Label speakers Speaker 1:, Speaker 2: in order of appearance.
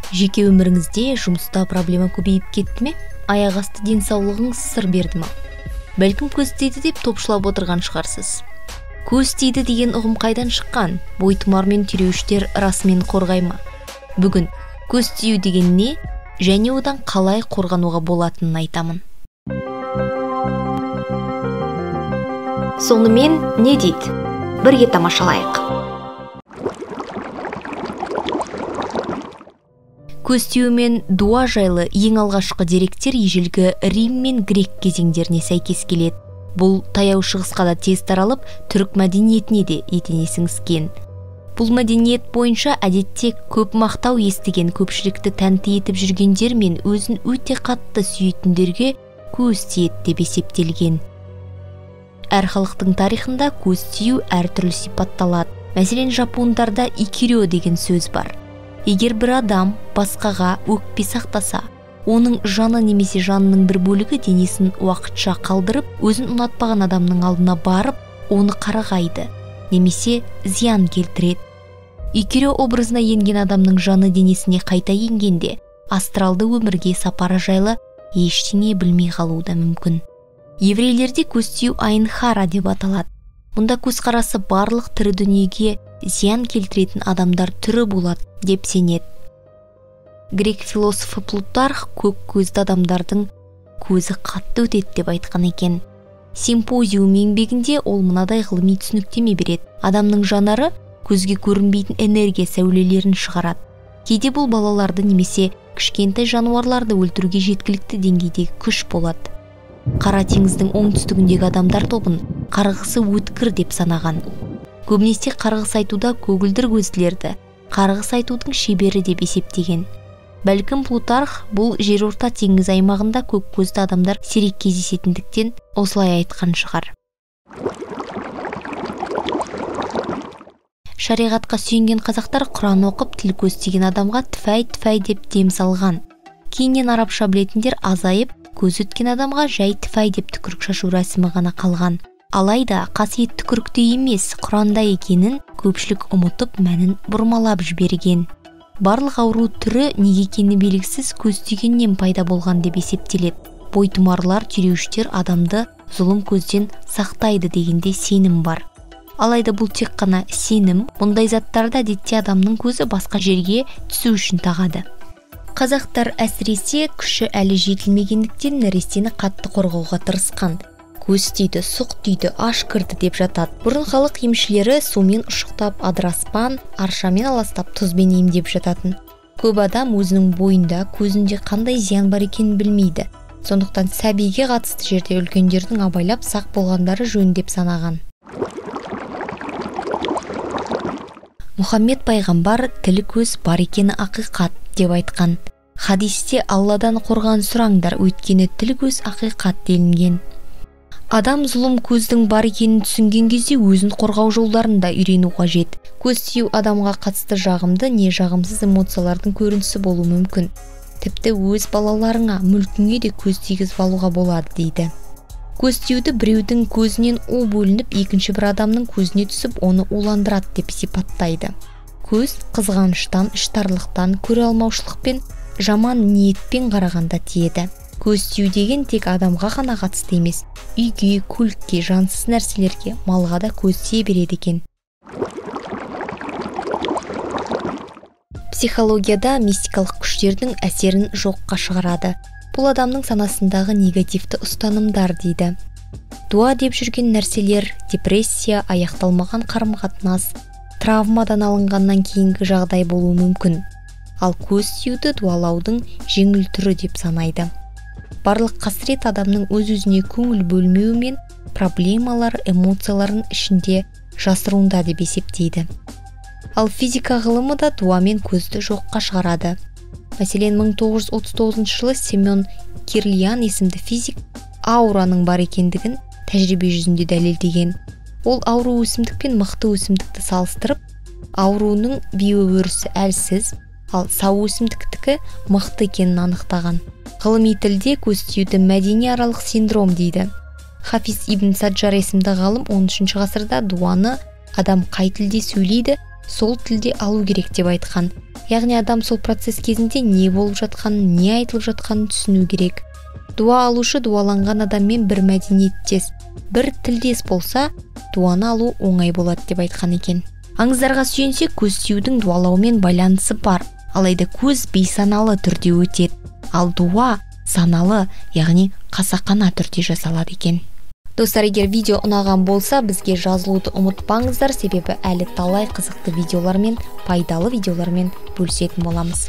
Speaker 1: Жеке өміріңізде жұмыста проблема көбейіп кетті ме? Аяқ асты денсаулығыңыз сыр берді ме? Бәлкім көз тиді деп топшылап отырған шығарсыз. Көз тиді деген ұғым қайдан шыққан? Бойтұмар мен түйреуіштер расымен қорғай ма? Бүгін көз тию деген не және одан қалай қорғануға болатынын айтамын. Сонымен не дейді? Бірге тамашалайық. Көз тию мен дуа жайлы ең алғашқы деректер ежелгі Рим мен Грек кезеңдеріне сәйкес келеді. Бұл таяу шығысқа да тез таралып, түрік мәдениетіне де етене сіңіскен. Бұл мәдениет бойынша әдетте көп мақтау естіген көпшілікті тәнті етіп жүргендер мен өзін өте қатты сүйетіндерге көз тиеді деп есептелген. Әр халықтың тарихында көз тию әртүрлі сипатталады. Мәселен, жапондарда икирё деген сөз бар. Егер бір адам басқаға өкпе сақтаса, оның жаны немесе жанының бір бөлігі денесін уақытша қалдырып, өзін ұнатпаған адамның алдына барып, оны қарғайды, немесе зиян келтіреді. Икирё образына енген адамның жаны денесіне қайта енгенде, астралды өмірге сапары жайлы ештеңе білмей қалуы да мүмкін. Еврейлерде көз тию айнхара деп аталады. Мұнда көзқарасы барлық тірі дүниеге зиян келтіретін адамдар түрі болады деп сенеді. Грек философы Плутарх көк көзді адамдардың көзі қатты өтеді деп айтқан екен. Симпозиум еңбегінде ол мынадай ғылыми түсініктеме береді. Адамның жанары көзге көрінбейтін энергия сәулелерін шығарады. Кейде бұл балаларды немесе кішкентай жануарларды өлтіруге жеткілікті деңгейдегі күш болады. Қара теңіздің оңтүстігіндегі адамдар тобын қарғысы өткір деп санаған. Көбінесе қарғыс айтуда көгілдір көзділерді қарғыс айтудың шебері деп есептеген. Бәлкім Плутарх бұл жерорта теңіз аймағында көк көзді адамдар сирек кездесетіндіктен осылай айтқан шығар. Шариғатқа сүйенген қазақтар Құран оқып, тіл көз тиген адамға тфәй деп дем салған. Кейіннен арабша білетіндер азайып, көз өткен адамға жай тфәй деп түкірік шашу рәсімі ғана қалған. Алайда қасиет түкірікте емес, Құранда екенін көпшілік ұмытып, мәнін бұрмалап жіберген. Барлық ауру түрі неге екені белгісіз көз тигеннен пайда болған деп есептеледі. Бойтұмарлар, түйреуіштер адамды зұлым көзден сақтайды дегенде сенім бар. Алайда бұл тек қана сенім, мұндай заттарды әдетте адамның көзі басқа жерге түсу үшін тағады. Қазақтар әсіресе күші әлі жетілмегендіктен нәрестені қатты қорғауға тырысқан. Көз тиді, сұқ тиді, аш кірді деп жатады. Бұрын халық емшілері сумен ұшықтап, адыраспан, аршамен аластап, тұзбен емдеп жататын. Көп адам өзінің бойында, көзінде қандай зиян бар екенін білмейді. Сондықтан сәбиге қатысты жерде үлкендердің абайлап сақ болғандары жөн деп санаған. Мұхаммед пайғамбар тілі көз бар екені ақиқат деп айтқан. Хадисте Алладан қорған сұраңдар, өйткені тіл көз ақиқат делінген. Адам зұлым көздің бар екенін түсінген кезде өзін қорғау жолдарында үйрену қажет. Көз тию адамға қатысты жағымды не жағымсыз эмоциялардың көрінісі болуы мүмкін. Тіпті өз балаларыңа, мүлкіңе де көз тигізіп алуға болады дейді. Көз тиюді біреудің көзінен у бөлініп, екінші бір адамның көзіне түсіп, оны уландырады деп сипаттайды. Көз қызғаныштан, іштарлықтан, көре алмаушылықпен, жаман ниетпен қарағанда тиеді. Көз тию деген тек адамға ғана қатысты емес, үйге, көлікке, жансыз нәрселерге, малға да көз тие береді екен. Психологияда мистикалық күштердің әсерін жоққа шығарады. Бұл адамның санасындағы негативті ұстанымдар дейді. Дуа деп жүрген нәрселер, депрессия, аяқталмаған қарым-қатынас, травмадан алынғаннан кейінгі жағдай болуы мүмкін. Ал көз тиюді дуалаудың жеңіл түрі деп санайды. Барлық қасірет адамның өз-өзіне көңіл бөлмеуі мен проблемалар, эмоцияларын ішінде жасыруында деп есептейді. Ал физика ғылымы да дуа мен көзді жоққа шығарады. Мәселен, 1939 жылы Семен Кирлиан есімді физик аураның бар екендігін тәжірибе жүзінде дәлелдеген. Ол ауру өсімдік пен мықты өсімдікті салыстырып, ауруының биоөрісі әлсіз, ал сау өсімдіктікі мықты екенін анықтаған. Ғылыми тілде көз тиюді мәдени аралық синдром дейді. Хафиз ибн Саджар есімді ғалым 13 ғасырда дуаны адам қай тілде сөйлейді сол тілде алу керек деп айтқан. Яғни адам сол процесс кезінде не болып жатқанын, не айтылып жатқанын түсіну керек. Дуа алушы дуаланған адаммен бір мәдениеттес, бір тілдес болса, дуаны алу оңай болады деп айтқан екен. Аңыздарға сүйенсек, көз тиюдің дуалаумен байланысы бар. Алайда көз бейсаналы түрде өтеді, ал дуа саналы, яғни қасақана түрде жасалады екен. Достар, егер видео ұнаған болса, бізге жазылуды ұмытпаңыздар, себебі әлі талай қызықты видеолармен, пайдалы видеолармен бөлісетін боламыз.